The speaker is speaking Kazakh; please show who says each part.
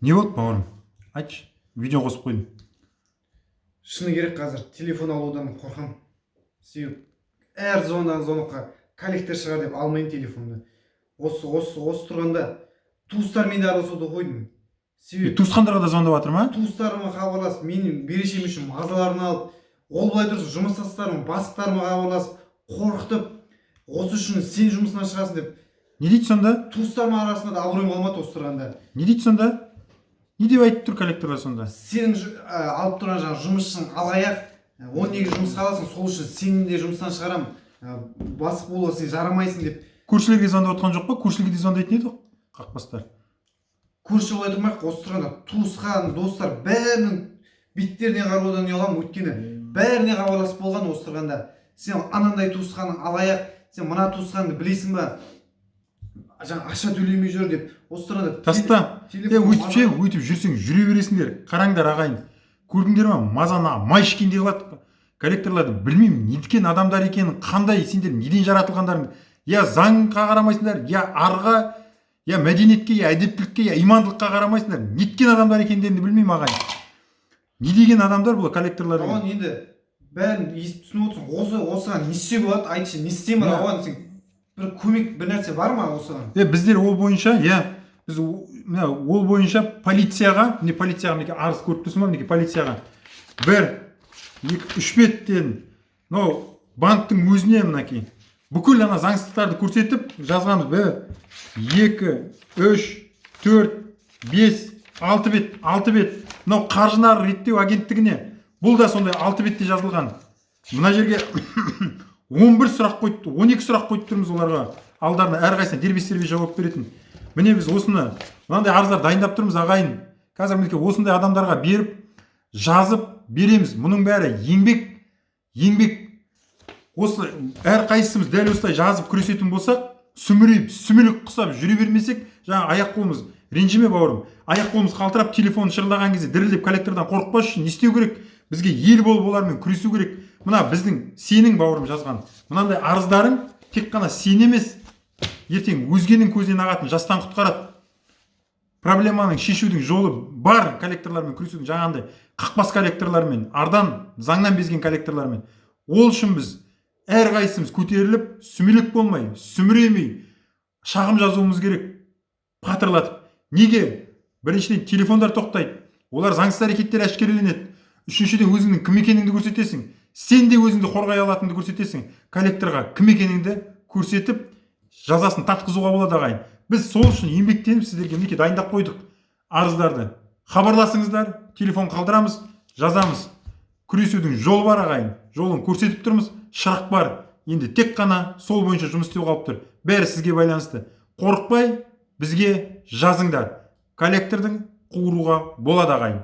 Speaker 1: Не болды бауырым? Айтшы, видео қосып қойдым.
Speaker 2: Шыны керек қазір телефон алудан қорқам. Себебі әр звонокқа коллектор шығар деп алмайын телефонды. Осы тұрғанда туыстармен де араласуды қойдым. Себебі
Speaker 1: Туысқандарға да звондап жатыр ма?
Speaker 2: туыстарыма хабарласып, менің берешегім үшін мазаларын алып, ол былай тұрсын жұмыстастарым, бастықтарыма хабарласып, қорқытып, осы үшін сен жұмысынан шығасың деп.
Speaker 1: Не дейді сонда?
Speaker 2: Туыстарым арасында да абыройым болмады осы тұрғанда.
Speaker 1: Не дейді сонда? Не деп айтып тұр коллекторлар сонда?
Speaker 2: Сенің алып тұрған жаңағы жұмысшың алаяқ, оны неге жұмысқа аласың, сол үшін сені де жұмыстан шығарам, бастық болуға сен жарамайсың деп.
Speaker 1: Көршілерге звондап отқан жоқ па? Көршілерге де звондайтын еді қақпастар.
Speaker 2: Көрші олай тұрмақ, осы тұрғанда туысқан, достар бәрінің беттеріне қараудан ұяламын, өйткені бәріне хабарласып болған осы тұрғанда. Сен анандай туысқаның алаяқ, сен мына туысқанды білесің ба? Жаңа ақша төлемей жүр деп осы тұрғанда
Speaker 1: Таста. Өйтіп жүрсең жүре бересіңдер. Қараңдар ағайын. Көрдіңдер ма? Мазана май ішкендей қылады. Коллекторларды білмеймін, неткен адамдар екенін, қандай сендер неден жаратылғандарың. Я заңға қарамайсыңдар, я арға, я мәдениетке, я әдептілікке, я имандылыққа қарамайсыңдар. Неткен адамдар екендерін білмеймін ағайын. Не деген адамдар бұл коллекторлар?
Speaker 2: Оған енді бәрін естіп түсініп отырсың. Осыған не істеуге болады? Айтшы, не істеймін оған? Сен бір көмек, бір нәрсе бар ма осыған?
Speaker 1: Біздер ол бойынша, біз ол бойынша полицияға, арыз көріп тұрсың ба, мінеки полицияға 1-2-3 беттен банктың өзіне мінеки бүкіл ана заңсыздықтарды көрсетіп жазғанбыз. 1-2-3-4-5-6 бет. Мынау қаржы нарығы реттеу агенттігіне бұл да сондай 6 бетте жазылған. Мына жерге 11 сұрақ қойып, 12 сұрақ қойып тұрмыз оларға. Алдарына әрқайсысына дербес жауап беретін. Міне біз осыны, мынандай арыздар дайындап тұрмыз ағайын. Қазір мінеки осындай адамдарға беріп, жазып береміз. Мұның бәрі еңбек. Осы әрқайсымыз дәл осылай жазып күресетін болсақ, сүміріп құсап жүре бермесек, жаңа аяқ қолымыз ренжіме бауырым. Аяқ қолымыз қалтырап, телефон шырылдаған кезде дірілдеп коллектордан қорықпас үшін не істеу керек? Бізге ел болып олармен күресу керек. Мына біздің сенің бауырым жазған. Мынандай арыздарың тек қана сен емес, ертең өзгенің көзінен ағатын жастан құтқарады. Проблеманың шешудің жолы бар коллекторлармен күресудің, жаңағындай қақпас коллекторлармен, ардан заңнан безген коллекторлармен. Ол үшін біз әрқайсымыз көтеріліп, сүмелек болмай, сүміремей, шағым жазуымыз керек. Қатырлатып. Неге? Біріншіден телефондар тоқтайды. Олар заңсыз әрекеттер әшкереленеді. Үшіншіден өзіңнің кім екеніңді көрсетесің. Сен де өзіңді қорғай алатыныңды көрсетесің. Коллекторға кім екеніңді көрсетіп, жазасын тартқызуға болады ағайын. Біз сол үшін еңбектеніп сіздерге мінеки дайындап қойдық арыздарды. Хабарласыңыздар, телефон қалдырамыз, жазамыз. Күресудің жолы бар ағайын. Жолын көрсетіп тұрмыз, шырақ бар. Енді тек қана сол бойынша жұмыс істеу қалып тұр. Бәрі сізге байланысты. Қорықпай бізге жазыңдар. Коллектордың қуыруға болады ағайын.